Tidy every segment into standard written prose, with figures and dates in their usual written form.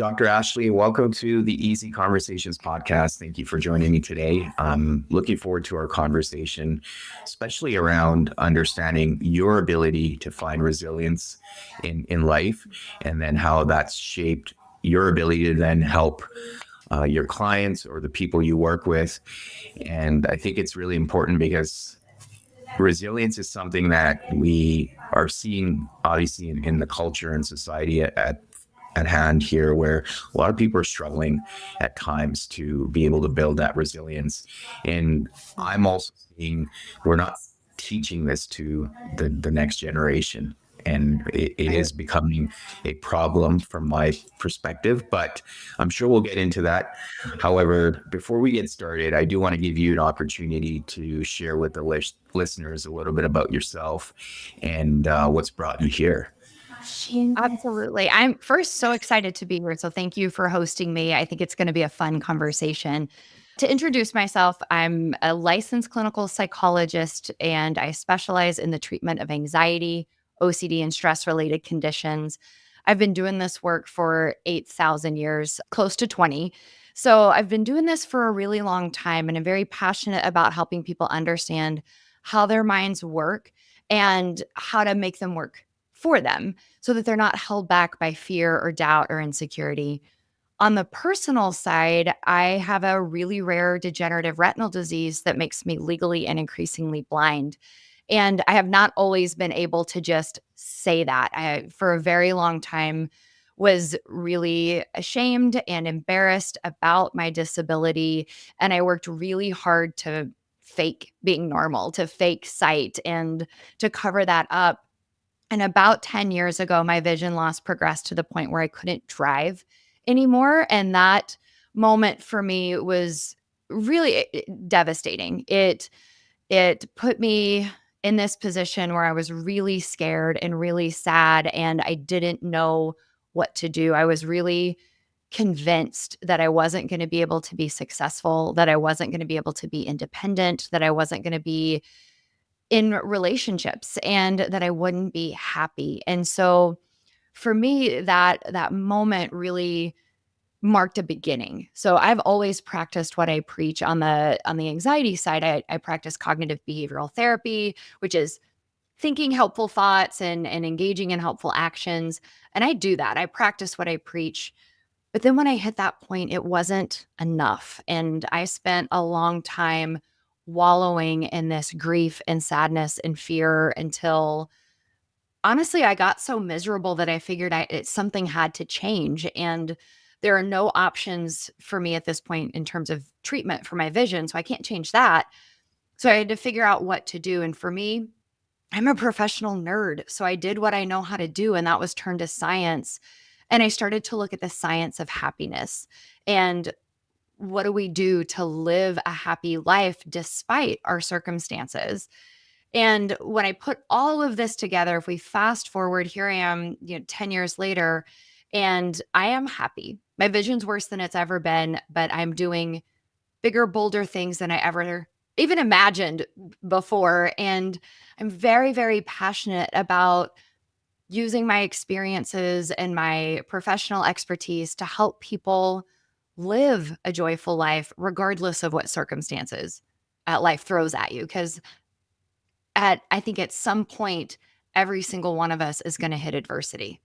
Dr. Ashley, welcome to the Easy Conversations podcast. Thank you for joining me today. I'm looking forward to our conversation, especially around understanding your ability to find resilience in life, and then how that's shaped your ability to then help your clients or the people you work with. And I think it's really important because resilience is something that we are seeing obviously in the culture and society at hand here, where a lot of people are struggling at times to be able to build that resilience. And I'm also seeing we're not teaching this to the next generation. And it Right. is becoming a problem from my perspective, but I'm sure we'll get into that. However, before we get started, I do want to give you an opportunity to share with the listeners a little bit about yourself and what's brought you here. Absolutely. I'm first so excited to be here. So thank you for hosting me. I think it's going to be a fun conversation. To introduce myself, I'm a licensed clinical psychologist and I specialize in the treatment of anxiety, OCD, and stress related conditions. I've been doing this work for 8,000 years, close to 20. So I've been doing this for a really long time and I'm very passionate about helping people understand how their minds work and how to make them work for them so that they're not held back by fear or doubt or insecurity. On the personal side, I have a really rare degenerative retinal disease that makes me legally and increasingly blind. And I have not always been able to just say that. I, for a very long time, was really ashamed and embarrassed about my disability. And I worked really hard to fake being normal, to fake sight, and to cover that up. And about 10 years ago, my vision loss progressed to the point where I couldn't drive anymore. And that moment for me was really devastating. It put me in this position where I was really scared and really sad, and I didn't know what to do. I was really convinced that I wasn't going to be able to be successful, that I wasn't going to be able to be independent, that I wasn't going to be in relationships and that I wouldn't be happy. And so for me, that moment really marked a beginning. So I've always practiced what I preach on the anxiety side. I practice cognitive behavioral therapy, which is thinking helpful thoughts and engaging in helpful actions. And I do that. I practice what I preach. But then when I hit that point, it wasn't enough. And I spent a long time wallowing in this grief and sadness and fear until honestly I got so miserable that I figured something had to change. And there are no options for me at this point in terms of treatment for my vision. So I can't change that. So I had to figure out what to do. And for me, I'm a professional nerd. So I did what I know how to do, and that was turn to science. And I started to look at the science of happiness and what do we do to live a happy life despite our circumstances. And when I put all of this together, if we fast forward, here I am, 10 years later, and I am happy. My vision's worse than it's ever been, but I'm doing bigger, bolder things than I ever even imagined before. And I'm very, very passionate about using my experiences and my professional expertise to help people live a joyful life, regardless of what circumstances life throws at you. Because I think at some point, every single one of us is going to hit adversity,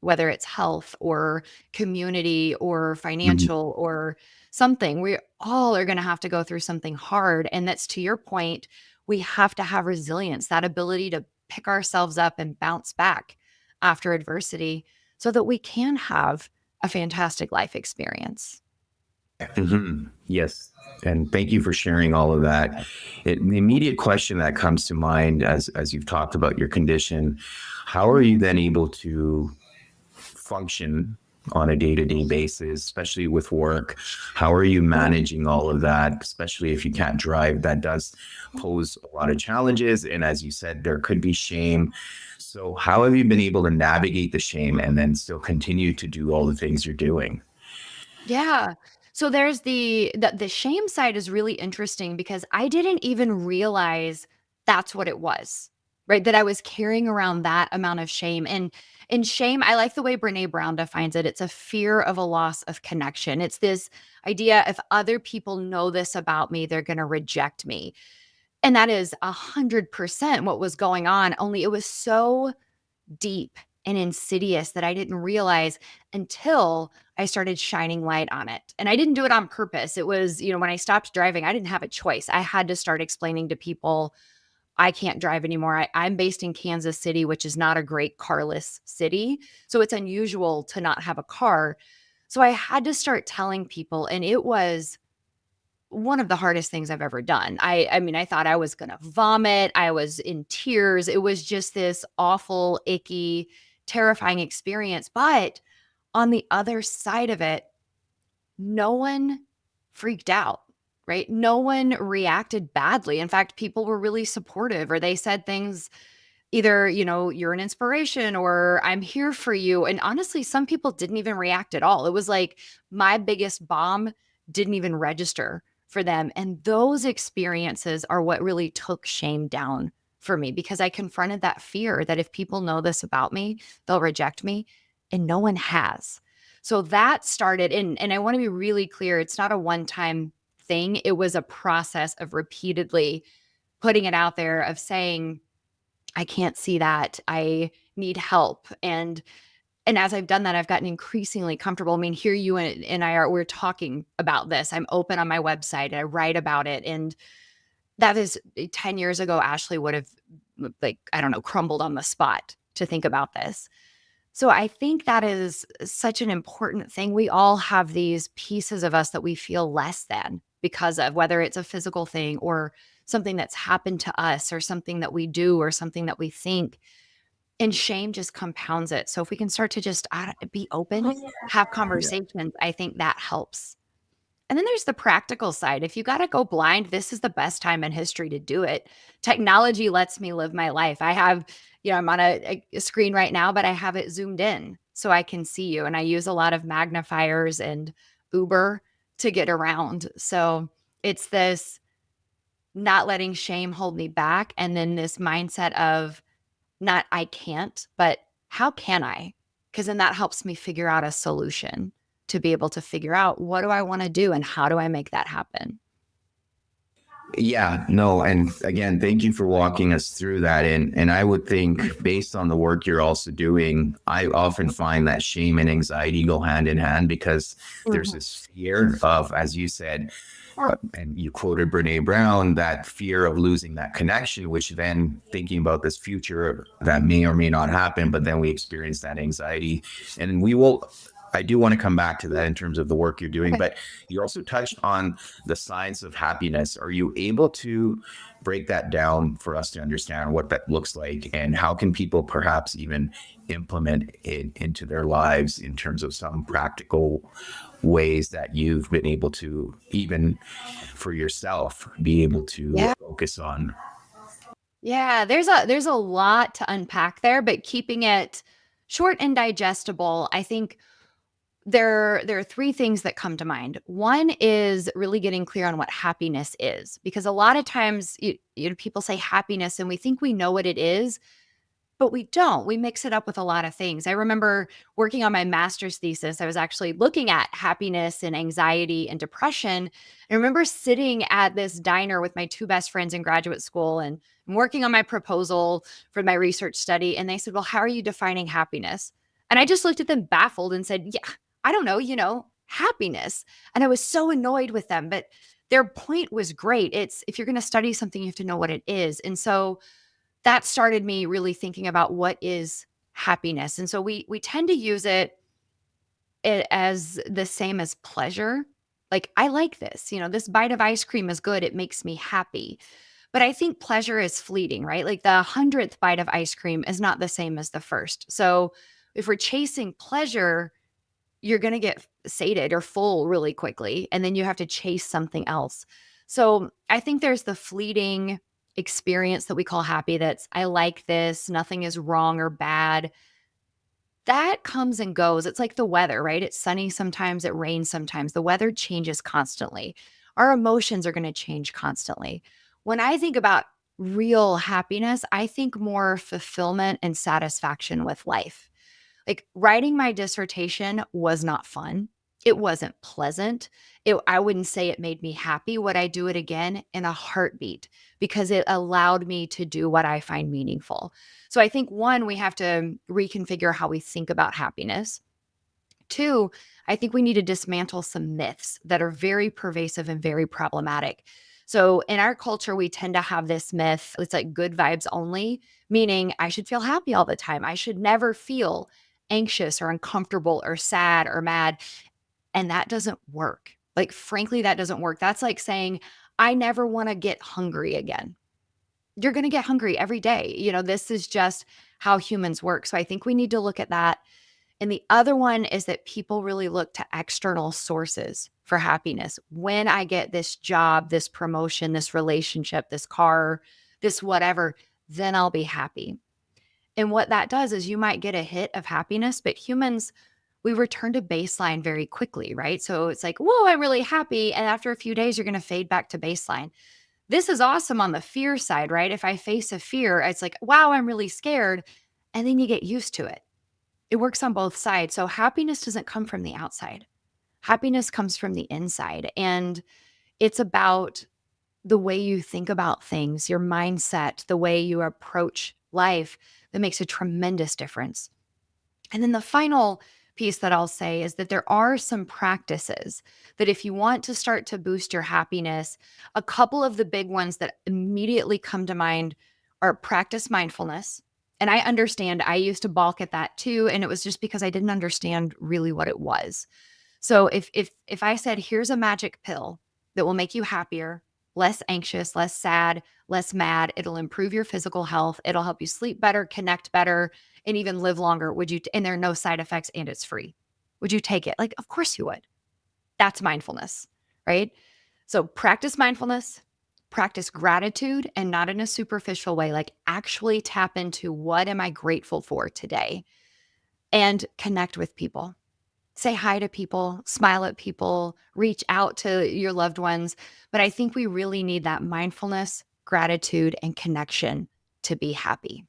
whether it's health or community or Mhm. financial or something. We all are going to have to go through something hard. And that's to your point, we have to have resilience, that ability to pick ourselves up and bounce back after adversity so that we can have a fantastic life experience. Yes. And thank you for sharing all of that. The immediate question that comes to mind as you've talked about your condition, how are you then able to function on a day-to-day basis, especially with work? How are you managing all of that, especially if you can't drive? That does pose a lot of challenges. And as you said, there could be shame. So how have you been able to navigate the shame and then still continue to do all the things you're doing? Yeah. So there's the shame side is really interesting because I didn't even realize that's what it was. right? That I was carrying around that amount of shame. And shame, I like the way Brene Brown defines it. It's a fear of a loss of connection. It's this idea if other people know this about me, they're going to reject me. And that is 100% what was going on. Only it was so deep and insidious that I didn't realize until I started shining light on it. And I didn't do it on purpose. It was, when I stopped driving, I didn't have a choice. I had to start explaining to people I can't drive anymore. I'm based in Kansas City, which is not a great carless city. So it's unusual to not have a car. So I had to start telling people, and it was one of the hardest things I've ever done. I mean, I thought I was going to vomit. I was in tears. It was just this awful, icky, terrifying experience. But on the other side of it, no one freaked out, right? No one reacted badly. In fact, people were really supportive, or they said things either, you're an inspiration or I'm here for you. And honestly, some people didn't even react at all. It was like my biggest bomb didn't even register for them. And those experiences are what really took shame down for me, because I confronted that fear that if people know this about me, they'll reject me. And no one has. So that started, and I want to be really clear, it's not a one-time thing. It was a process of repeatedly putting it out there, of saying, I can't see that. I need help. And as I've done that, I've gotten increasingly comfortable. I mean, here you and I we're talking about this. I'm open on my website. I write about it. And that is 10 years ago, Ashley would have, like, I don't know, crumbled on the spot to think about this. So I think that is such an important thing. We all have these pieces of us that we feel less than because of, whether it's a physical thing or something that's happened to us or something that we do or something that we think. And shame just compounds it. So if we can start to just be open, have Yeah. conversations, I think that helps. And then there's the practical side. If you got to go blind, this is the best time in history to do it. Technology lets me live my life. I have, I'm on a screen right now, but I have it zoomed in so I can see you. And I use a lot of magnifiers and Uber to get around. So it's this not letting shame hold me back. And then this mindset of not I can't, but how can I? Because then that helps me figure out a solution to be able to figure out what do I want to do and how do I make that happen? Yeah, no, and again, thank you for walking us through that. And I would think, based on the work you're also doing, I often find that shame and anxiety go hand in hand, because there's Mhm. this fear of, as you said, and you quoted Brene Brown, that fear of losing that connection, which then thinking about this future that may or may not happen, but then we experience that anxiety. And we will, I do want to come back to that in terms of the work you're doing, Okay. but you also touched on the science of happiness. Are you able to break that down for us to understand what that looks like, and how can people perhaps even implement it into their lives in terms of some practical ways that you've been able to, even for yourself, be able to Yeah. focus on? Yeah, there's a lot to unpack there, but keeping it short and digestible, I think there are three things that come to mind. One is really getting clear on what happiness is, because a lot of times people say happiness and we think we know what it is, but we don't. We mix it up with a lot of things. I remember working on my master's thesis. I was actually looking at happiness and anxiety and depression. I remember sitting at this diner with my two best friends in graduate school, and I'm working on my proposal for my research study. And they said, "Well, how are you defining happiness?" And I just looked at them baffled and said, "Yeah, I don't know, happiness." And I was so annoyed with them, but their point was great. It's, if you're going to study something, you have to know what it is. And so that started me really thinking about what is happiness. And so we tend to use it as the same as pleasure. Like, I like this, this bite of ice cream is good. It makes me happy. But I think pleasure is fleeting, right? Like the 100th bite of ice cream is not the same as the first. So if we're chasing pleasure, you're going to get sated or full really quickly. And then you have to chase something else. So I think there's the fleeting experience that we call happy. That's, I like this, nothing is wrong or bad. That comes and goes. It's like the weather, right? It's sunny sometimes, it rains sometimes. The weather changes constantly. Our emotions are going to change constantly. When I think about real happiness, I think more fulfillment and satisfaction with life. Like writing my dissertation was not fun. It wasn't pleasant. I wouldn't say it made me happy. Would I do it again? In a heartbeat, because it allowed me to do what I find meaningful. So I think one, we have to reconfigure how we think about happiness. Two, I think we need to dismantle some myths that are very pervasive and very problematic. So in our culture, we tend to have this myth, it's like good vibes only, meaning I should feel happy all the time. I should never feel anxious or uncomfortable or sad or mad. And that doesn't work. Like, frankly, that doesn't work. That's like saying, I never want to get hungry again. You're going to get hungry every day. This is just how humans work. So I think we need to look at that. And the other one is that people really look to external sources for happiness. When I get this job, this promotion, this relationship, this car, this whatever, then I'll be happy. And what that does is you might get a hit of happiness, but humans, we return to baseline very quickly, right? So it's like, whoa, I'm really happy. And after a few days, you're going to fade back to baseline. This is awesome on the fear side, right? If I face a fear, it's like, wow, I'm really scared. And then you get used to it. It works on both sides. So happiness doesn't come from the outside. Happiness comes from the inside. And it's about the way you think about things, your mindset, the way you approach life that makes a tremendous difference. And then the final piece that I'll say is that there are some practices that if you want to start to boost your happiness, a couple of the big ones that immediately come to mind are practice mindfulness. And I understand I used to balk at that too, and it was just because I didn't understand really what it was. So if I said here's a magic pill that will make you happier, less anxious, less sad, less mad, it'll improve your physical health, it'll help you sleep better, connect better, and even live longer, would you and there are no side effects and it's free. Would you take it? Like, of course you would. That's mindfulness, right? So practice mindfulness, practice gratitude, and not in a superficial way, like actually tap into what am I grateful for today, and connect with people. Say hi to people, smile at people, reach out to your loved ones. But I think we really need that mindfulness, gratitude, and connection to be happy.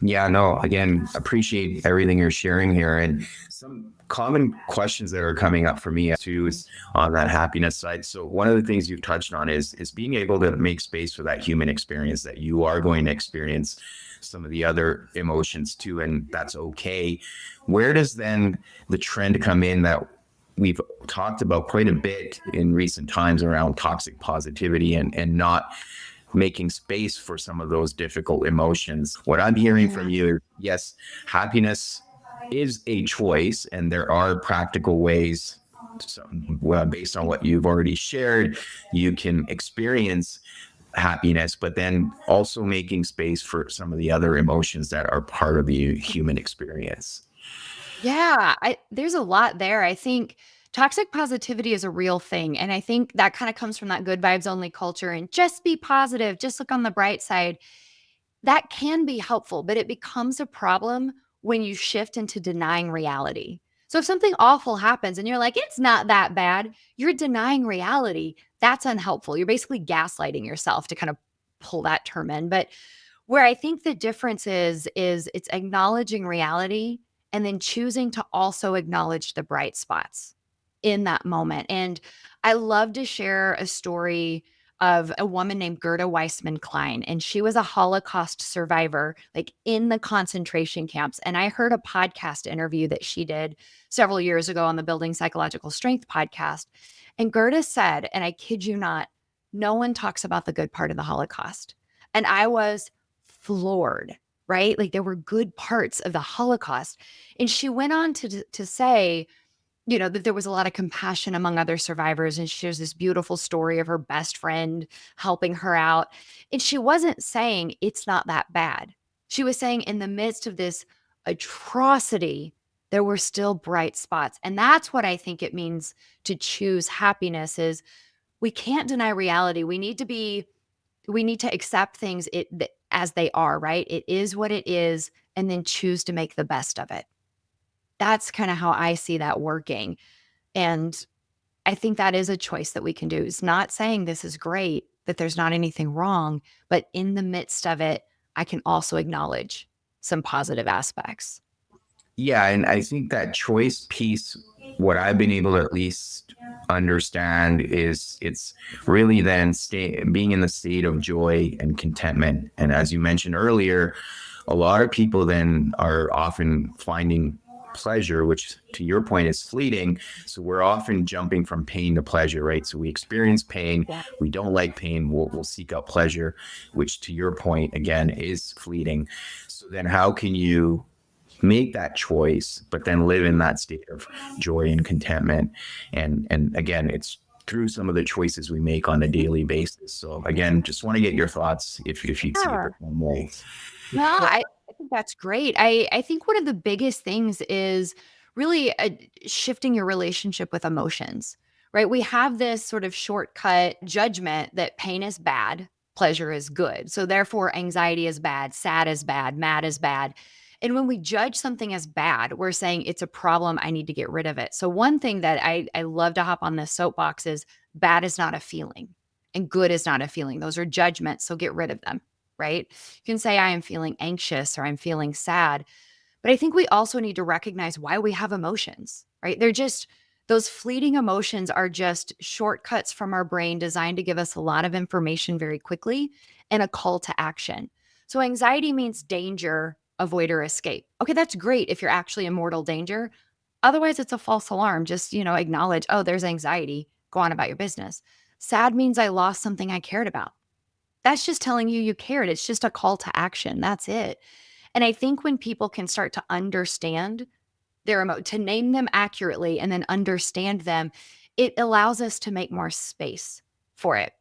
Yeah, no, again, appreciate everything you're sharing here. And some common questions that are coming up for me too is on that happiness side. So one of the things you've touched on is being able to make space for that human experience, that you are going to experience some of the other emotions too, and that's okay. Where does then the trend come in that we've talked about quite a bit in recent times around toxic positivity and not making space for some of those difficult emotions? What I'm hearing from Yeah. you, yes, happiness is a choice, and there are practical ways. So, well, based on what you've already shared, you can experience happiness, but then also making space for some of the other emotions that are part of the human experience. Yeah, there's a lot there. I think toxic positivity is a real thing. And I think that kind of comes from that good vibes only culture and just be positive, just look on the bright side. That can be helpful, but it becomes a problem when you shift into denying reality. So if something awful happens and you're like, it's not that bad, you're denying reality. That's unhelpful. You're basically gaslighting yourself, to kind of pull that term in. But where I think the difference is it's acknowledging reality and then choosing to also acknowledge the bright spots in that moment. And I love to share a story of a woman named Gerda Weissman Klein, and she was a Holocaust survivor, like in the concentration camps. And I heard a podcast interview that she did several years ago on the Building Psychological Strength podcast. And Gerda said, and I kid you not, no one talks about the good part of the Holocaust. And I was floored, right? Like there were good parts of the Holocaust. And she went on to say, that there was a lot of compassion among other survivors. And she shares this beautiful story of her best friend helping her out. And she wasn't saying it's not that bad. She was saying in the midst of this atrocity, there were still bright spots. And that's what I think it means to choose happiness is we can't deny reality. We need to accept things as they are, right? It is what it is, and then choose to make the best of it. That's kind of how I see that working. And I think that is a choice that we can do. It's not saying this is great. that there's not anything wrong, but in the midst of it, I can also acknowledge some positive aspects. Yeah, and I think that choice piece, what I've been able to at least understand is it's really then being in the state of joy and contentment. And as you mentioned earlier, a lot of people then are often finding pleasure, which to your point is fleeting. So we're often jumping from pain to pleasure, right? So we experience pain, Yeah. we don't like pain, we'll seek out pleasure, which to your point again is fleeting. So then how can you make that choice, but then live in that state of joy and contentment? And again, it's through some of the choices we make on a daily basis. So again, just want to get your thoughts if you'd see it Yeah. the same way. No, I think that's great. I think one of the biggest things is really shifting your relationship with emotions, right? We have this sort of shortcut judgment that pain is bad, pleasure is good. So therefore, anxiety is bad, sad is bad, mad is bad. And when we judge something as bad, we're saying it's a problem. I need to get rid of it. So one thing that I love to hop on this soapbox is bad is not a feeling and good is not a feeling. Those are judgments. So get rid of them, right? You can say, I am feeling anxious or I'm feeling sad. But I think we also need to recognize why we have emotions, right? They're just, those fleeting emotions are just shortcuts from our brain designed to give us a lot of information very quickly and a call to action. So anxiety means danger, avoid or escape. Okay, that's great if you're actually in mortal danger. Otherwise, it's a false alarm. Just, acknowledge, oh, there's anxiety. Go on about your business. Sad means I lost something I cared about. That's just telling you cared. It's just a call to action. That's it. And I think when people can start to understand to name them accurately and then understand them, it allows us to make more space for it.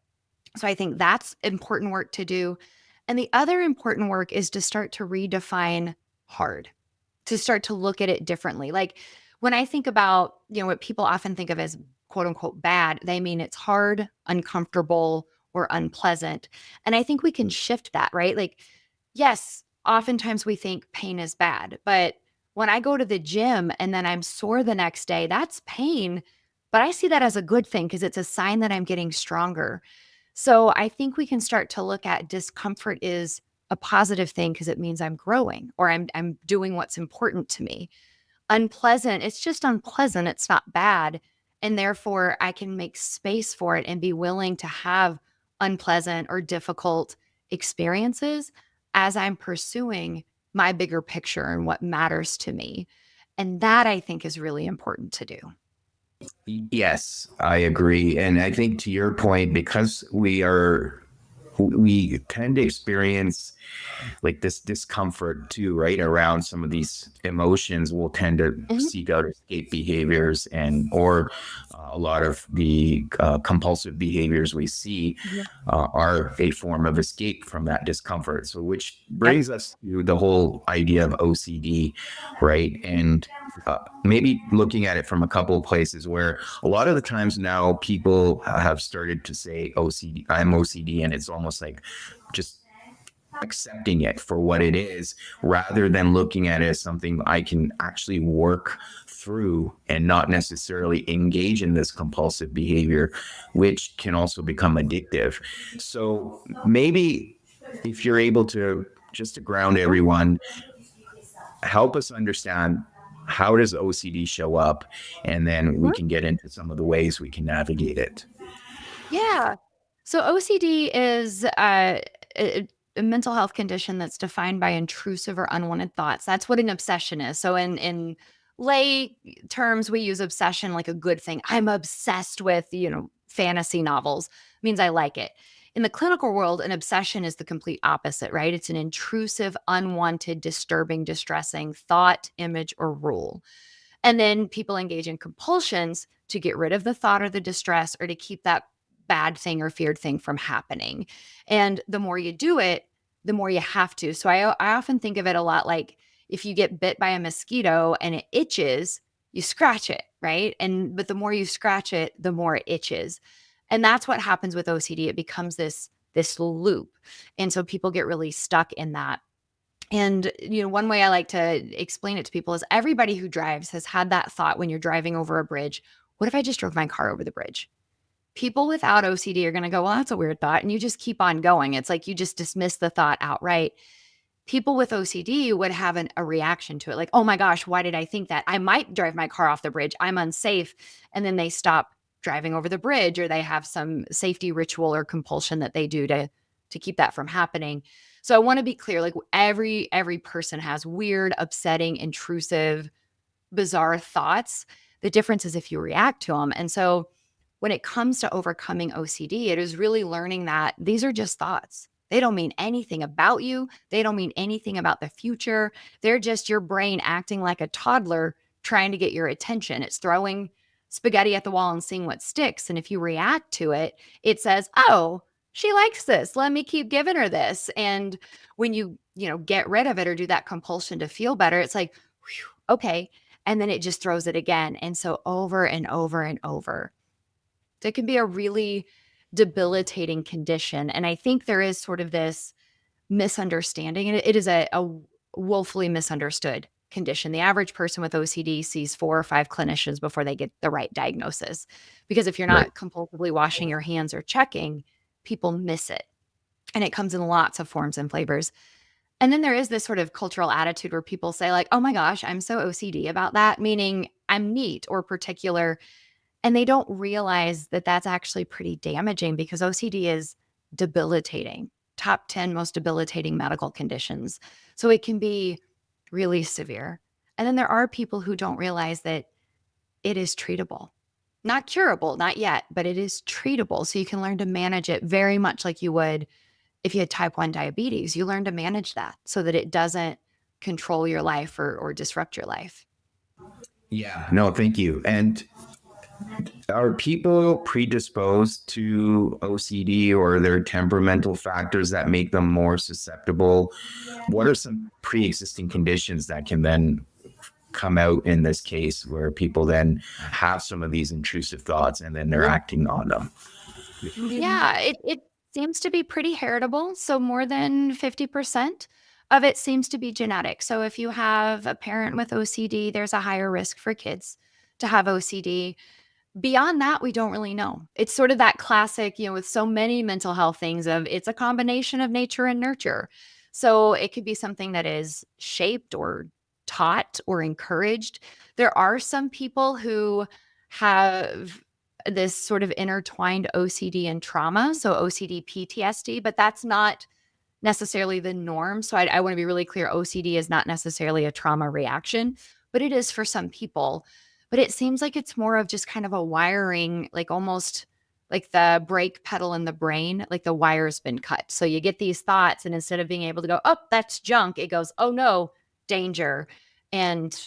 So I think that's important work to do. And the other important work is to start to redefine hard, to start to look at it differently. Like when I think about, what people often think of as quote unquote bad, they mean it's hard, uncomfortable, or unpleasant. And I think we can shift that, right? Like, yes, oftentimes we think pain is bad, but when I go to the gym and then I'm sore the next day, that's pain. But I see that as a good thing because it's a sign that I'm getting stronger. So I think we can start to look at discomfort is a positive thing because it means I'm growing or I'm doing what's important to me. Unpleasant, it's just unpleasant. It's not bad. And therefore I can make space for it and be willing to have unpleasant or difficult experiences as I'm pursuing my bigger picture and what matters to me. And that I think is really important to do. Yes, I agree. And I think to your point, because we tend to experience like this discomfort too, right? Around some of these emotions, we'll tend to Mhm. seek out escape behaviors or a lot of the compulsive behaviors we see Yeah. are a form of escape from that discomfort. So, which Yep. brings us to the whole idea of OCD, right? And maybe looking at it from a couple of places where a lot of the times now people have started to say OCD, I'm OCD, and it's almost like just accepting it for what it is rather than looking at it as something I can actually work through and not necessarily engage in this compulsive behavior, which can also become addictive. So maybe if you're able to just to ground Sure. everyone, help us understand how does OCD show up, and then we Mhm. can get into some of the ways we can navigate it. Yeah. So OCD is a mental health condition that's defined by intrusive or unwanted thoughts. That's what an obsession is. So in lay terms, we use obsession like a good thing. I'm obsessed with, fantasy novels. Means I like it. In the clinical world, an obsession is the complete opposite, right? It's an intrusive, unwanted, disturbing, distressing thought, image, or rule. And then people engage in compulsions to get rid of the thought or the distress or to keep that bad thing or feared thing from happening. And the more you do it, the more you have to. So I often think of it a lot like if you get bit by a mosquito and it itches, you scratch it, right? But the more you scratch it, the more it itches. And that's what happens with OCD. It becomes this loop. And so people get really stuck in that. And, one way I like to explain it to people is everybody who drives has had that thought when you're driving over a bridge. What if I just drove my car over the bridge? People without OCD are going to go, well, that's a weird thought. And you just keep on going. It's like you just dismiss the thought outright. People with OCD would have a reaction to it, like, oh my gosh, why did I think that? I might drive my car off the bridge. I'm unsafe. And then they stop driving over the bridge, or they have some safety ritual or compulsion that they do to keep that from happening. So I want to be clear, like every person has weird, upsetting, intrusive, bizarre thoughts. The difference is if you react to them. And so when it comes to overcoming OCD, it is really learning that these are just thoughts. They don't mean anything about you. They don't mean anything about the future. They're just your brain acting like a toddler trying to get your attention. It's throwing spaghetti at the wall and seeing what sticks. And if you react to it, it says, oh, she likes this. Let me keep giving her this. And when you get rid of it or do that compulsion to feel better, it's like, whew, okay. And then it just throws it again. And so over and over and over. It can be a really debilitating condition. And I think there is sort of this misunderstanding, and it is a woefully misunderstood condition. The average person with OCD sees 4 or 5 clinicians before they get the right diagnosis. Because if you're Right. not compulsively washing your hands or checking, people miss it. And it comes in lots of forms and flavors. And then there is this sort of cultural attitude where people say, like, oh my gosh, I'm so OCD about that, meaning I'm neat or particular. And they don't realize that that's actually pretty damaging, because OCD is debilitating, top 10 most debilitating medical conditions. So it can be really severe. And then there are people who don't realize that it is treatable, not curable, not yet, but it is treatable. So you can learn to manage it very much like you would if you had type 1 diabetes. You learn to manage that so that it doesn't control your life or disrupt your life. Yeah. No, thank you. And are people predisposed to OCD, or are there temperamental factors that make them more susceptible? What are some pre-existing conditions that can then come out in this case where people then have some of these intrusive thoughts and then they're acting on them? Yeah, it seems to be pretty heritable. So more than 50% of it seems to be genetic. So if you have a parent with OCD, there's a higher risk for kids to have OCD. Beyond that, we don't really know. It's sort of that classic, with so many mental health things of it's a combination of nature and nurture. So it could be something that is shaped or taught or encouraged. There are some people who have this sort of intertwined OCD and trauma, so OCD PTSD, but that's not necessarily the norm. So I want to be really clear, OCD is not necessarily a trauma reaction, but it is for some people. But it seems like it's more of just kind of a wiring, like almost like the brake pedal in the brain, like the wire's been cut. So you get these thoughts, and instead of being able to go, oh, that's junk, it goes, oh no, danger. And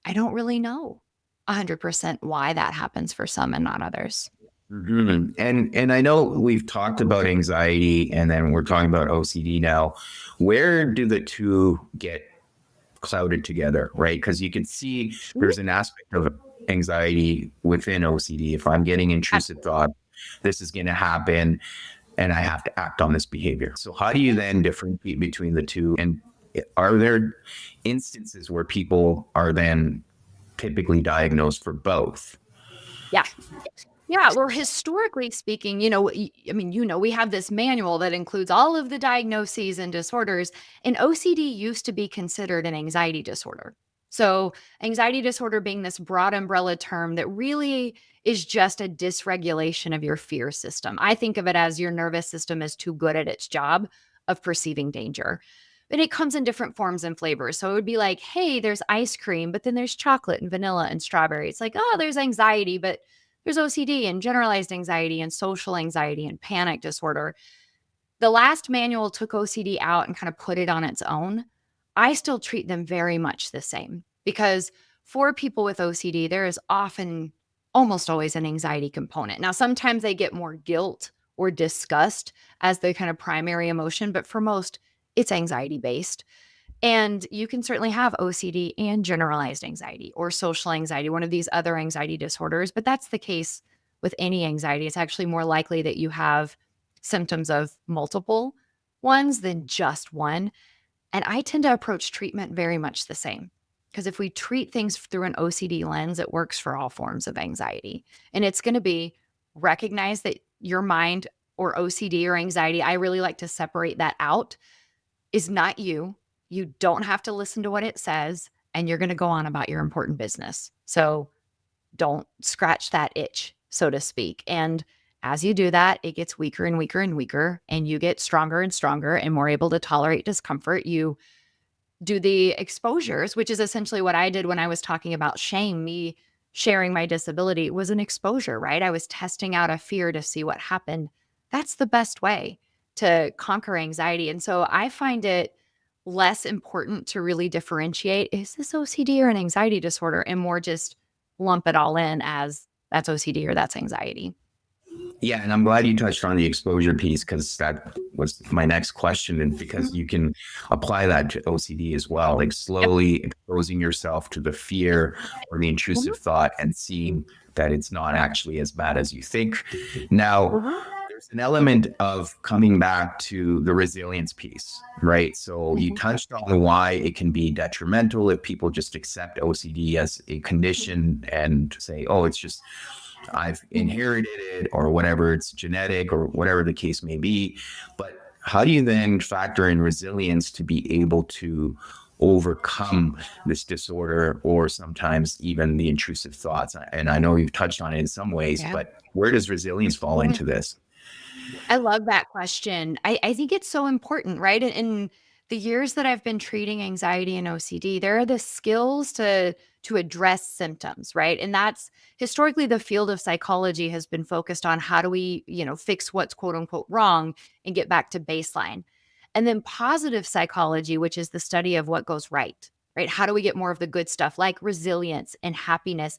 I don't really know 100% why that happens for some and not others. Mm-hmm. And I know we've talked about anxiety, and then we're talking about OCD now. Where do the two get clouded together, right? Because you can see there's an aspect of anxiety within OCD. If I'm getting intrusive thought, this is going to happen, and I have to act on this behavior. So how do you then differentiate between the two? And are there instances where people are then typically diagnosed for both? Yeah. Yeah, well, historically speaking, we have this manual that includes all of the diagnoses and disorders, and OCD used to be considered an anxiety disorder. So, anxiety disorder being this broad umbrella term that really is just a dysregulation of your fear system. I think of it as your nervous system is too good at its job of perceiving danger. And it comes in different forms and flavors. So it would be like, hey, there's ice cream, but then there's chocolate and vanilla and strawberry. It's like, oh, there's anxiety, but there's OCD and generalized anxiety and social anxiety and panic disorder. The last manual took OCD out and kind of put it on its own. I still treat them very much the same, because for people with OCD, there is often, almost always, an anxiety component. Now, sometimes they get more guilt or disgust as the kind of primary emotion, but for most, it's anxiety based. And you can certainly have OCD and generalized anxiety or social anxiety, one of these other anxiety disorders, but that's the case with any anxiety. It's actually more likely that you have symptoms of multiple ones than just one. And I tend to approach treatment very much the same, because if we treat things through an OCD lens, it works for all forms of anxiety. And it's going to be recognize that your mind or OCD or anxiety, I really like to separate that out, is not you. You don't have to listen to what it says, and you're going to go on about your important business. So don't scratch that itch, so to speak. And as you do that, it gets weaker and weaker and weaker, and you get stronger and stronger and more able to tolerate discomfort. You do the exposures, which is essentially what I did when I was talking about shame. Me sharing my disability was an exposure, right? I was testing out a fear to see what happened. That's the best way to conquer anxiety. And so I find it less important to really differentiate, is this OCD or an anxiety disorder, and more just lump it all in as that's OCD or that's anxiety. Yeah, and I'm glad you touched on the exposure piece because that was my next question. And because you can apply that to OCD as well, like Yep. slowly exposing yourself to the fear or the intrusive Mhm. thought and seeing that it's not actually as bad as you think. Now, Mhm. there's an element of coming back to the resilience piece, right? So you Mhm. touched on why it can be detrimental if people just accept OCD as a condition and say, oh, it's just I've Mhm. inherited it or whatever, it's genetic or whatever the case may be. But how do you then factor in resilience to be able to overcome this disorder or sometimes even the intrusive thoughts? And I know you've touched on it in some ways, Yeah. but where does resilience fall into this? I love that question. I think it's so important, right? In the years that I've been treating anxiety and OCD, there are the skills to address symptoms, right? And that's historically the field of psychology has been focused on how do we, fix what's quote unquote wrong and get back to baseline. And then positive psychology, which is the study of what goes right, right? How do we get more of the good stuff like resilience and happiness?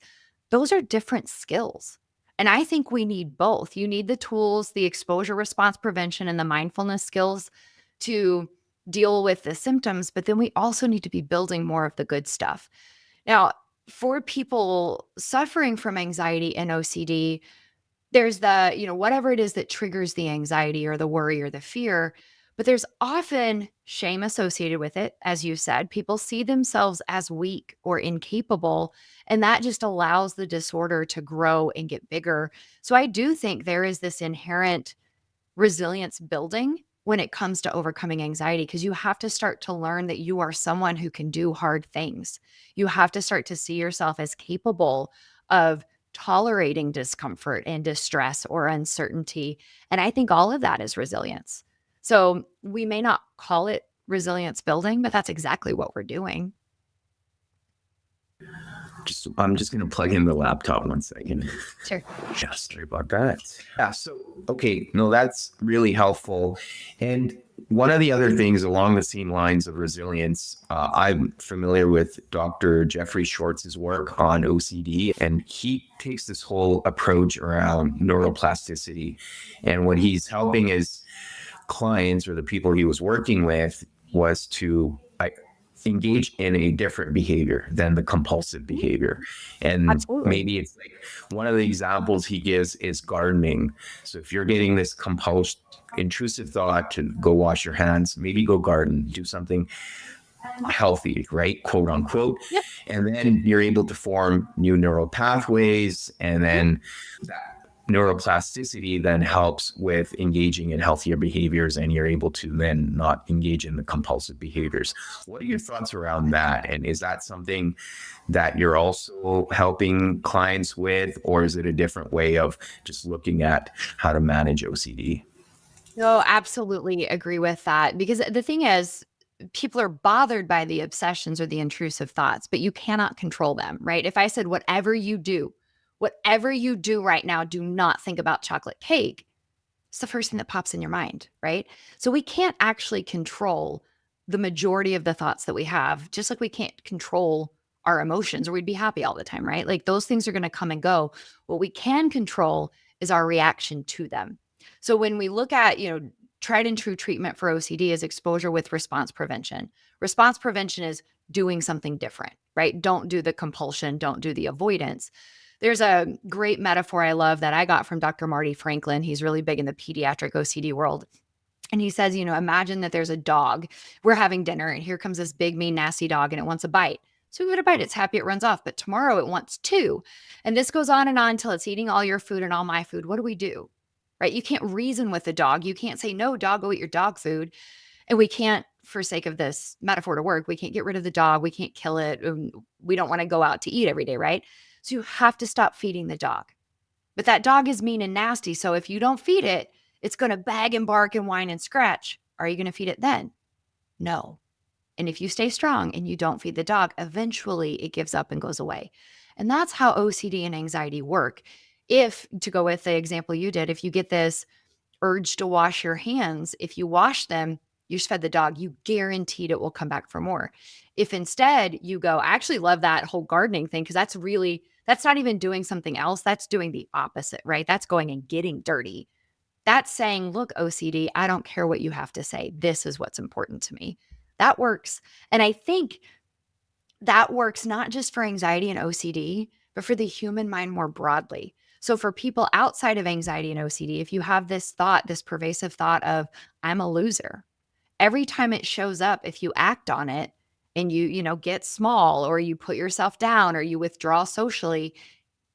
Those are different skills. And I think we need both. You need the tools, the exposure response prevention, and the mindfulness skills to deal with the symptoms, but then we also need to be building more of the good stuff. Now, for people suffering from anxiety and OCD, there's whatever it is that triggers the anxiety or the worry or the fear, but there's often shame associated with it. As you said, people see themselves as weak or incapable, and that just allows the disorder to grow and get bigger. So I do think there is this inherent resilience building when it comes to overcoming anxiety because you have to start to learn that you are someone who can do hard things. You have to start to see yourself as capable of tolerating discomfort and distress or uncertainty. And I think all of that is resilience. So we may not call it resilience building, but that's exactly what we're doing. I'm just going to plug in the laptop 1 second. Sure. Yeah, sorry about that. Yeah, so, okay, no, that's really helpful. And one of the other things along the same lines of resilience, I'm familiar with Dr. Jeffrey Schwartz's work on OCD, and he takes this whole approach around neuroplasticity. And what he's helping his clients or the people he was working with was to engage in a different behavior than the compulsive Mhm. behavior. And Absolutely. maybe it's like one of the examples he gives is gardening. So if you're getting this compulsive, intrusive thought to go wash your hands, maybe go garden, do something healthy, right? Quote unquote. Yep. And then you're able to form new neural pathways. And Mhm. then that neuroplasticity then helps with engaging in healthier behaviors. And you're able to then not engage in the compulsive behaviors. What are your thoughts around that? And is that something that you're also helping clients with? Or is it a different way of just looking at how to manage OCD? No, absolutely agree with that because the thing is, people are bothered by the obsessions or the intrusive thoughts, but you cannot control them, right? If I said, whatever you do right now, do not think about chocolate cake, it's the first thing that pops in your mind, right? So we can't actually control the majority of the thoughts that we have, just like we can't control our emotions or we'd be happy all the time, right? Like those things are going to come and go. What we can control is our reaction to them. So when we look at, tried and true treatment for OCD is exposure with response prevention. Response prevention is doing something different, right? Don't do the compulsion, don't do the avoidance. There's a great metaphor I love that I got from Dr. Marty Franklin. He's really big in the pediatric OCD world. And he says, imagine that there's a dog. We're having dinner, and here comes this big, mean, nasty dog, and it wants a bite. So we give it a bite, it's happy, it runs off, but tomorrow it wants two. And this goes on until it's eating all your food and all my food. What do we do? Right? You can't reason with the dog. You can't say, no, dog, go eat your dog food. And we can't, for sake of this metaphor to work, we can't get rid of the dog. We can't kill it. We don't want to go out to eat every day, right? So you have to stop feeding the dog. But that dog is mean and nasty. So if you don't feed it, it's going to bag and bark and whine and scratch. Are you going to feed it then? No. And if you stay strong and you don't feed the dog, eventually it gives up and goes away. And that's how OCD and anxiety work. If, to go with the example you did, if you get this urge to wash your hands, if you wash them, you just fed the dog, you guaranteed it will come back for more. If instead you go, I actually love that whole gardening thing, because that's not even doing something else. That's doing the opposite, right? That's going and getting dirty. That's saying, look, OCD, I don't care what you have to say. This is what's important to me. That works. And I think that works not just for anxiety and OCD, but for the human mind more broadly. So for people outside of anxiety and OCD, if you have this thought, this pervasive thought of, I'm a loser, every time it shows up, if you act on it and you get small, or you put yourself down, or you withdraw socially,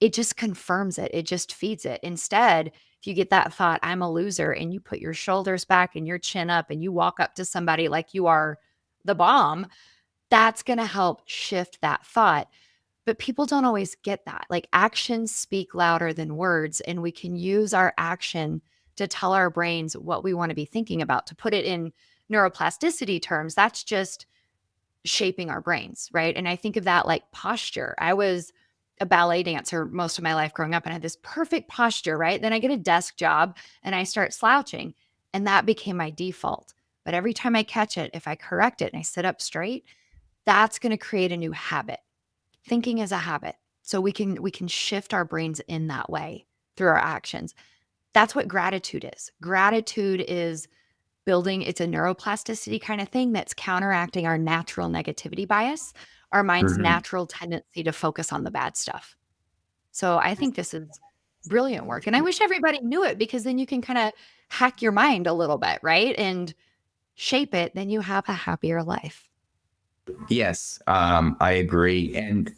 it just confirms it. It just feeds it. Instead, if you get that thought, I'm a loser, and you put your shoulders back and your chin up and you walk up to somebody like you are the bomb, that's going to help shift that thought. But people don't always get that. Like, actions speak louder than words, and we can use our action to tell our brains what we want to be thinking about. To put it in neuroplasticity terms, that's just shaping our brains, right? And I think of that like posture. I was a ballet dancer most of my life growing up, and I had this perfect posture, right? Then I get a desk job and I start slouching, and that became my default. But every time I catch it, if I correct it and I sit up straight, that's going to create a new habit. Thinking is a habit. So we can shift our brains in that way through our actions. That's what gratitude is. Gratitude is building, it's a neuroplasticity kind of thing that's counteracting our natural negativity bias, our mind's Mhm. natural tendency to focus on the bad stuff. So I think this is brilliant work. And I wish everybody knew it, because then you can kind of hack your mind a little bit, right? And shape it. Then you have a happier life. Yes, I agree. And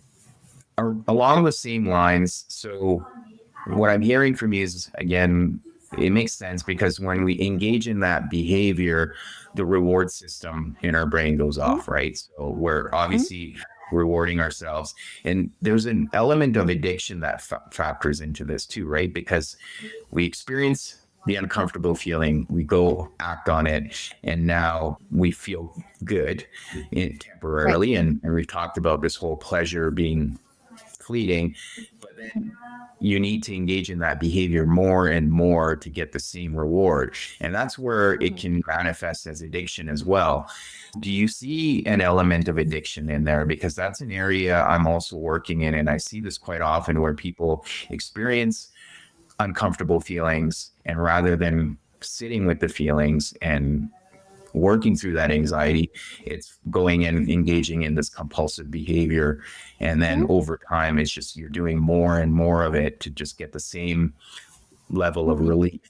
along the same lines, so what I'm hearing from you is, again, it makes sense because when we engage in that behavior, the reward system in our brain goes Mhm, off, right? So we're mhm, obviously rewarding ourselves. And there's an element of addiction that factors into this too, right? Because we experience the uncomfortable feeling, we go act on it, and now we feel good right. temporarily. And we've talked about this whole pleasure being fleeting, but then you need to engage in that behavior more and more to get the same reward. And that's where it Mhm, can manifest as addiction as well. Do you see an element of addiction in there? Because that's an area I'm also working in. And I see this quite often where people experience uncomfortable feelings, and rather than sitting with the feelings and working through that anxiety, it's going and engaging in this compulsive behavior. And then mhm, over time, it's just you're doing more and more of it to just get the same level of mhm. relief.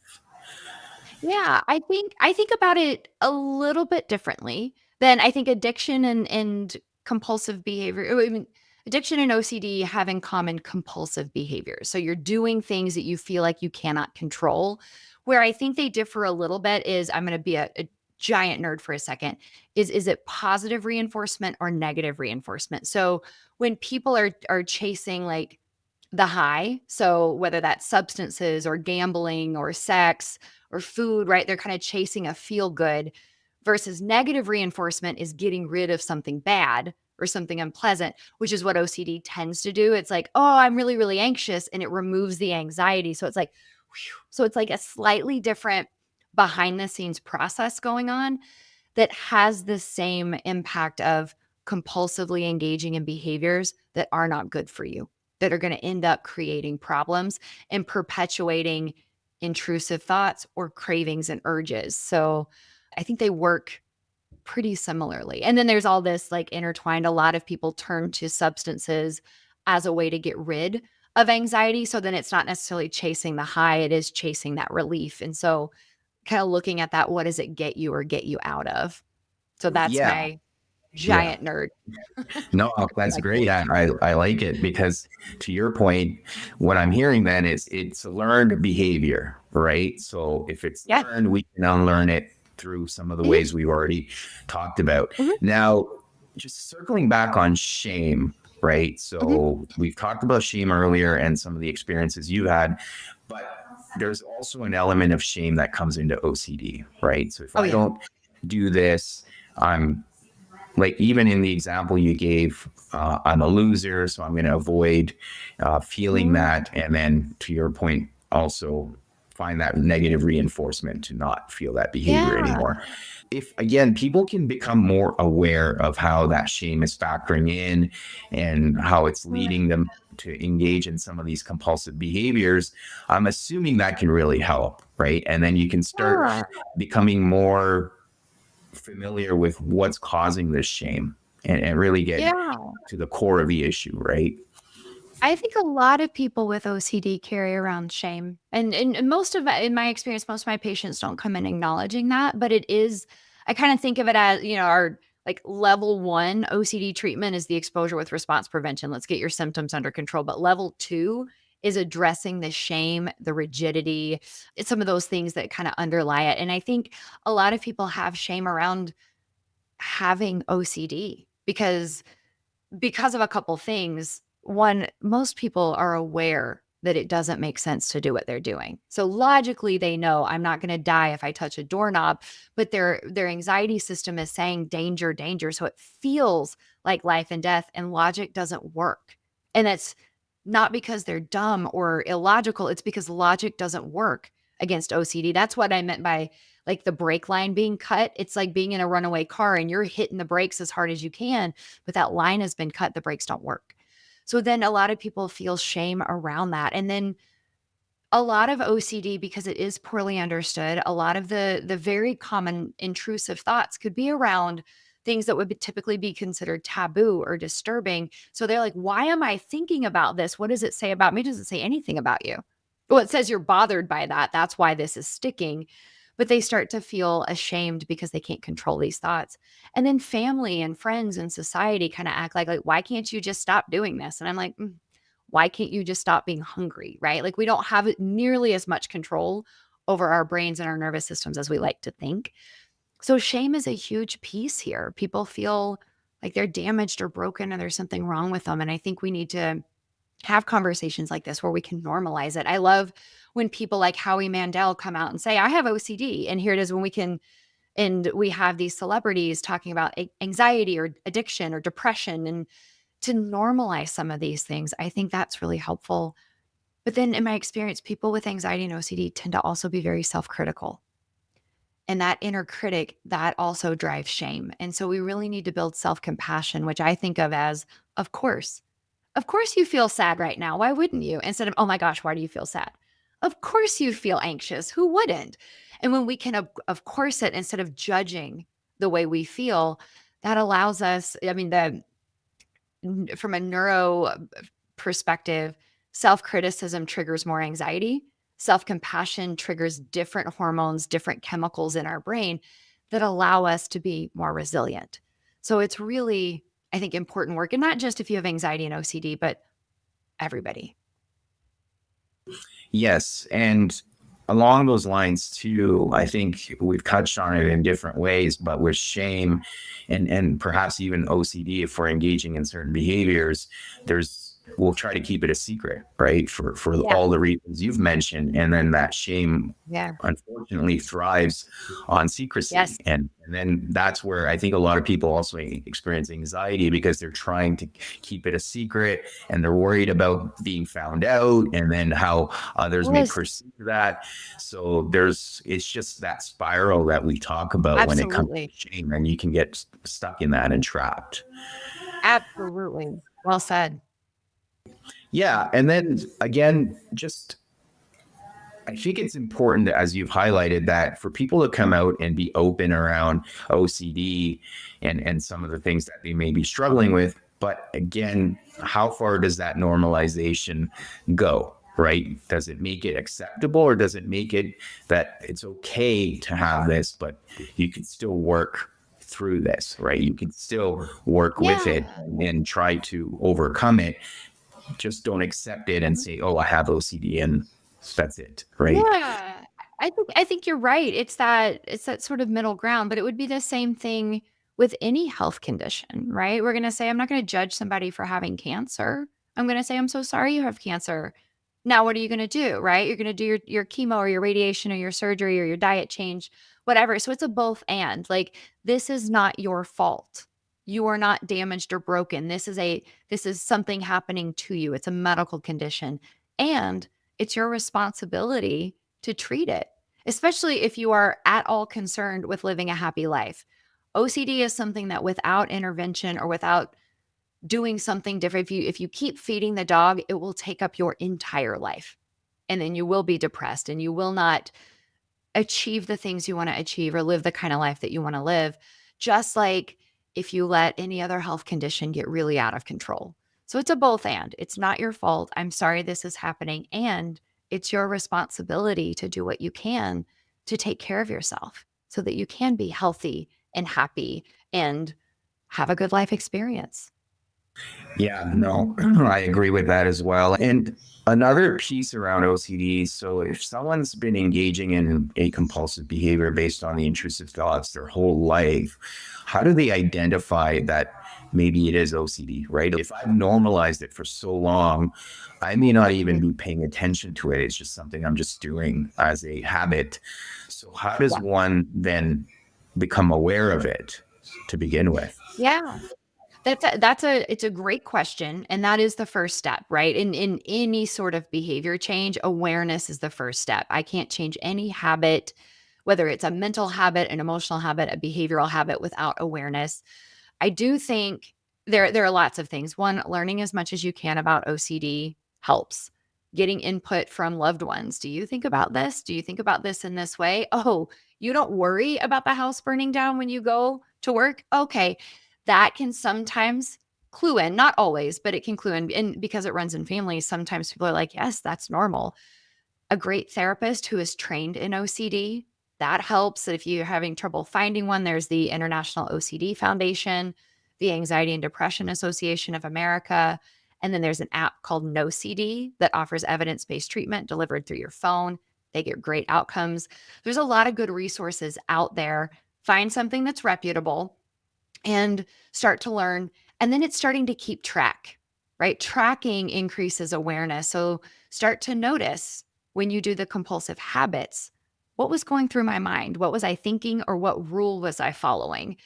Yeah, I think about it a little bit differently than I think addiction and compulsive behavior. I mean, addiction and OCD have in common compulsive behaviors. So you're doing things that you feel like you cannot control. Where I think they differ a little bit is, I'm going to be a giant nerd for a second. Is it positive reinforcement or negative reinforcement? So when people are chasing like the high, so whether that's substances or gambling or sex or food, right? They're kind of chasing a feel good, versus negative reinforcement is getting rid of something bad or something unpleasant, which is what OCD tends to do. It's like, oh, I'm really, really anxious, and it removes the anxiety. So it's like, whew. So it's like a slightly different behind the scenes process going on that has the same impact of compulsively engaging in behaviors that are not good for you, that are going to end up creating problems and perpetuating intrusive thoughts or cravings and urges. So I think they work pretty similarly. And then there's all this like intertwined. A lot of people turn to substances as a way to get rid of anxiety. So then it's not necessarily chasing the high, it is chasing that relief. And so kind of looking at that, what does it get you or get you out of? So that's Yeah. my Yeah. giant nerd. No, that's Like you. great. I like it because to your point, what I'm hearing then is it's a learned behavior, right? So if it's Yeah. learned, we can unlearn it through some of the Mhm, ways we've already talked about. mhm, Now, just circling back on shame, right? mhm. So we've talked about shame earlier and some of the experiences you had, but there's also an element of shame that comes into OCD, right? So if Oh I yeah. don't do this, I'm like even in the example you gave, I'm a loser, so I'm going to avoid feeling Mhm. that. And then to your point, also find that negative reinforcement to not feel that behavior Yeah. anymore. If again, people can become more aware of how that shame is factoring in and how it's leading them to engage in some of these compulsive behaviors, I'm assuming that can really help, right? And then you can start Yeah. becoming more familiar with what's causing this shame and really get Yeah. to the core of the issue, right? I think a lot of people with OCD carry around shame. And most of in my experience, most of my patients don't come in acknowledging that, but it is I kind of think of it as, our like level 1 OCD treatment is the exposure with response prevention. Let's get your symptoms under control. But level 2 is addressing the shame, the rigidity, it's some of those things that kind of underlie it. And I think a lot of people have shame around having OCD because of a couple things. One, most people are aware that it doesn't make sense to do what they're doing. So logically they know I'm not going to die if I touch a doorknob, but their anxiety system is saying danger, danger. So it feels like life and death and logic doesn't work. And that's not because they're dumb or illogical, it's because logic doesn't work against OCD. That's what I meant by like the brake line being cut. It's like being in a runaway car and you're hitting the brakes as hard as you can, but that line has been cut, the brakes don't work. So then a lot of people feel shame around that. And then a lot of OCD, because it is poorly understood, a lot of the very common intrusive thoughts could be around things that would typically be considered taboo or disturbing. So they're like, why am I thinking about this? What does it say about me? It doesn't say anything about you. Well, it says you're bothered by that. That's why this is sticking. But they start to feel ashamed because they can't control these thoughts. And then family and friends and society kind of act like, why can't you just stop doing this? And I'm like, why can't you just stop being hungry? Right. Like we don't have nearly as much control over our brains and our nervous systems as we like to think. So shame is a huge piece here. People feel like they're damaged or broken and there's something wrong with them. And I think we need to have conversations like this where we can normalize it. I love when people like Howie Mandel come out and say, I have OCD. And here it is when we have these celebrities talking about anxiety or addiction or depression and to normalize some of these things. I think that's really helpful. But then in my experience, people with anxiety and OCD tend to also be very self-critical. And that inner critic, that also drives shame. And so we really need to build self-compassion, which I think of as, of course. Of course you feel sad right now. Why wouldn't you? Instead of, oh my gosh, why do you feel sad? Of course you feel anxious. Who wouldn't? And when we can, of course, it instead of judging the way we feel, that allows us, I mean, from a neuro perspective, self criticism triggers more anxiety. Self compassion triggers different hormones, different chemicals in our brain that allow us to be more resilient. So it's really, I think, important work. And not just if you have anxiety and OCD, but everybody. Yes. And along those lines too, I think we've touched on it in different ways, but with shame and perhaps even OCD, if we're engaging in certain behaviors, we'll try to keep it a secret, right? For Yeah. all the reasons you've mentioned. And then that shame Yeah. unfortunately thrives on Yes. secrecy. And then that's where I think a lot of people also experience anxiety because they're trying to keep it a secret and they're worried about being found out and then how others may Yes. perceive that. So it's just that spiral that we talk about when it comes to Absolutely. shame, and you can get stuck in that and trapped. Absolutely. Well said. Yeah. And then again, just I think it's important that, as you've highlighted, that for people to come out and be open around OCD and some of the things that they may be struggling with. But again, how far does that normalization go? Right? Does it make it acceptable, or does it make it that it's okay to have this, but you can still work through this, right? You can still work with Yeah. it and try to overcome it. Just don't accept it and Mhm. say, oh, I have OCD and that's it, right? Yeah. I think you're right. It's that sort of middle ground, but it would be the same thing with any health condition, right? We're going to say I'm not going to judge somebody for having cancer. I'm going to say I'm so sorry you have cancer. Now what are you going to do, right? You're going to do your chemo or your radiation or your surgery or your diet change, whatever. So it's a both and. Like this is not your fault. You are not damaged or broken. This is something happening to you. It's a medical condition. And it's your responsibility to treat it, especially if you are at all concerned with living a happy life. OCD is something that without intervention or without doing something different, if you keep feeding the dog, it will take up your entire life. And then you will be depressed and you will not achieve the things you want to achieve or live the kind of life that you want to live, just like if you let any other health condition get really out of control. So it's a both and. It's not your fault. I'm sorry this is happening. And it's your responsibility to do what you can to take care of yourself so that you can be healthy and happy and have a good life experience. Yeah, no, I agree with that as well. And another piece around OCD, so if someone's been engaging in a compulsive behavior based on the intrusive thoughts their whole life, how do they identify that maybe it is OCD, right? If I've normalized it for so long, I may not even Mhm. be paying attention to it. It's just something I'm just doing as a habit. So how does Yeah. one then become aware of it to begin with? Yeah. It's a great question, and that is the first step, right? In any sort of behavior change, awareness is the first step. I can't change any habit, whether it's a mental habit, an emotional habit, a behavioral habit without awareness. I do think there are lots of things. One, learning as much as you can about OCD helps. Getting input from loved ones. Do you think about this? Do you think about this in this way? Oh, you don't worry about the house burning down when you go to work? Okay. That can sometimes clue in, not always, but it can clue in. And because it runs in families, sometimes people are like, yes, that's normal. A great therapist who is trained in OCD. That helps. If you're having trouble finding one, there's the International OCD Foundation, the Anxiety and Depression Association of America, and then there's an app called NoCD that offers evidence-based treatment delivered through your phone. They get great outcomes. There's a lot of good resources out there. Find something that's reputable and start to learn. And then it's starting to keep track, right? Tracking increases awareness. So start to notice when you do the compulsive habits, what was going through my mind? What was I thinking or what rule was I following?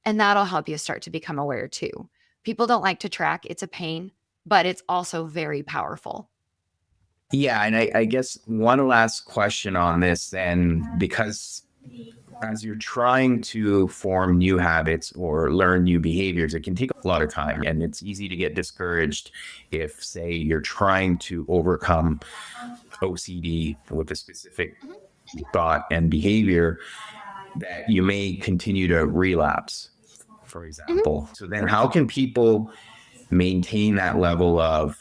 And that'll help you start to become aware too. People don't like to track, it's a pain, but it's also very powerful. Yeah, and I guess one last question on this then, because as you're trying to form new habits or learn new behaviors, it can take a lot of time. And it's easy to get discouraged if, say, you're trying to overcome OCD with a specific Mhm. thought and behavior, that you may continue to relapse, for Mhm. example. So then how can people maintain that level of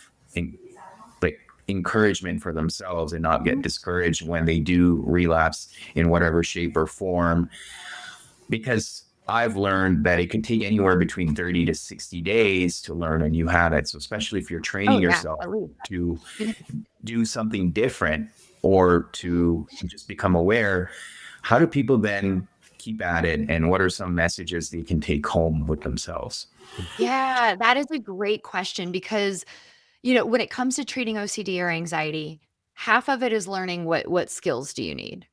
like encouragement for themselves and not get Mhm. discouraged when they do relapse in whatever shape or form? Because I've learned that it can take anywhere between 30 to 60 days to learn a new habit. So especially if you're Oh, training yeah, yourself at least. to Mhm. do something different or Mhm. to just become aware, how do people then keep at it? And what are some messages they can take home with themselves? Yeah, that is a great question because when it comes to treating OCD or anxiety, half of it is learning what skills do you need.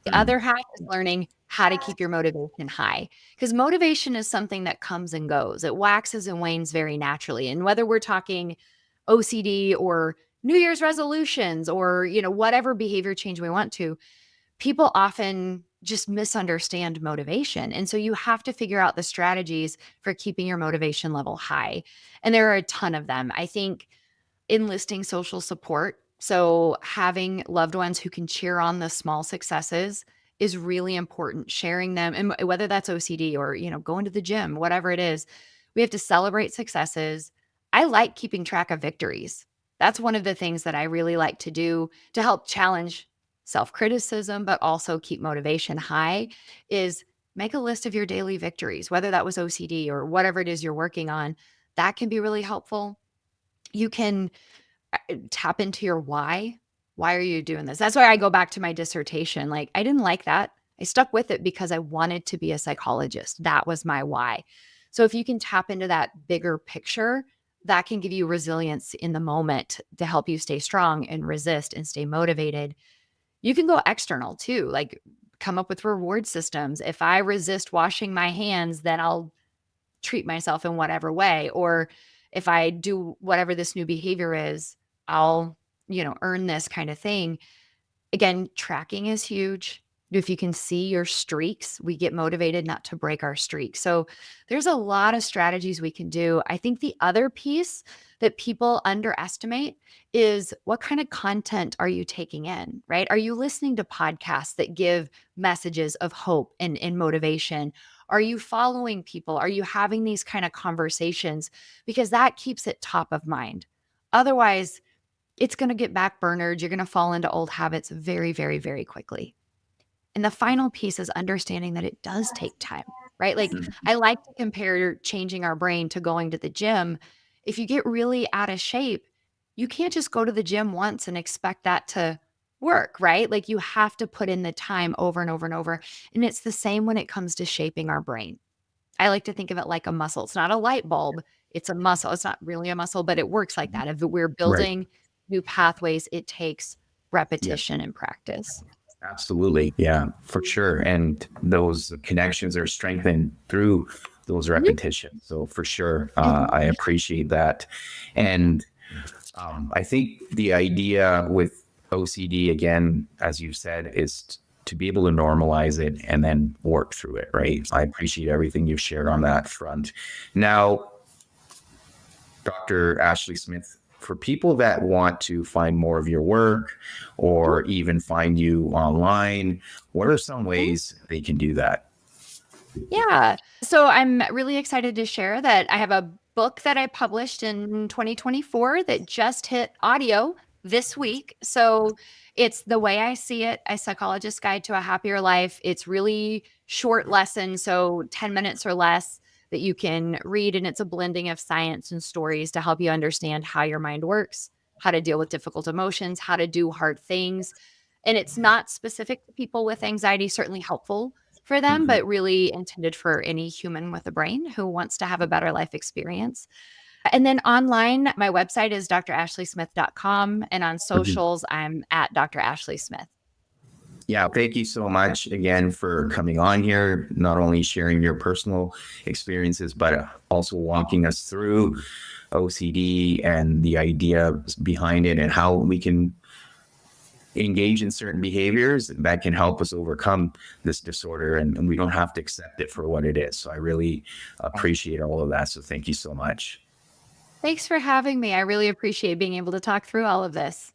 The Mm. other half is learning how to keep your motivation high. Because motivation is something that comes and goes. It waxes and wanes very naturally. And whether we're talking OCD or New Year's resolutions or, whatever behavior change we want to, people often just misunderstand motivation. And so you have to figure out the strategies for keeping your motivation level high. And there are a ton of them. I think enlisting social support. So, having loved ones who can cheer on the small successes is really important. Sharing them, and whether that's OCD or, going to the gym, whatever it is, we have to celebrate successes. I like keeping track of victories. That's one of the things that I really like to do to help challenge self criticism, but also keep motivation high is make a list of your daily victories, whether that was OCD or whatever it is you're working on. That can be really helpful. You can tap into your why. Why are you doing this? That's why I go back to my dissertation. Like, I didn't like that. I stuck with it because I wanted to be a psychologist. That was my why. So if you can tap into that bigger picture, that can give you resilience in the moment to help you stay strong and resist and stay motivated. You can go external too, like come up with reward systems. If I resist washing my hands, then I'll treat myself in whatever way. Or if I do whatever this new behavior is, I'll, earn this kind of thing. Again, tracking is huge. If you can see your streaks, we get motivated not to break our streak. So there's a lot of strategies we can do. I think the other piece that people underestimate is what kind of content are you taking in, right? Are you listening to podcasts that give messages of hope and motivation? Are you following people? Are you having these kind of conversations? Because that keeps it top of mind. Otherwise, it's going to get backburnered. You're going to fall into old habits very, very, very quickly. And the final piece is understanding that it does take time, right? Like, Mhm. I like to compare changing our brain to going to the gym. If you get really out of shape, you can't just go to the gym once and expect that to work, right? Like, you have to put in the time over and over and over. And it's the same when it comes to shaping our brain. I like to think of it like a muscle. It's not a light bulb, it's a muscle. It's not really a muscle, but it works like that. If we're Right. building new pathways, it takes Yeah. repetition and practice. Absolutely. Yeah, for sure. And those connections are strengthened through those Mhm, repetitions. So for sure, mhm, I appreciate that. And I think the idea with OCD, again, as you said, is to be able to normalize it and then work through it, right? I appreciate everything you've shared on that front. Now, Dr. Ashley Smith, for people that want to find more of your work mhm, or even find you online, what are some mhm. ways they can do that? Yeah. So I'm really excited to share that I have a book that I published in 2024 that just hit audio this week. So it's The Way I See It, A Psychologist's Guide to a Happier Life. It's really short lessons, so 10 minutes or less that you can read. And it's a blending of science and stories to help you understand how your mind works, how to deal with difficult emotions, how to do hard things. And it's not specific to people with anxiety, certainly helpful for them, Mhm. but really intended for any human with a brain who wants to have a better life experience. And then online, my website is drashleysmith.com. And on Mhm. socials, I'm at Dr. Ashley Smith. Yeah, thank you so much again for coming on here, not only sharing your personal experiences, but also walking us through OCD and the idea behind it and how we can engage in certain behaviors that can help us overcome this disorder and we don't have to accept it for what it is. So I really appreciate all of that. So thank you so much. Thanks for having me. I really appreciate being able to talk through all of this.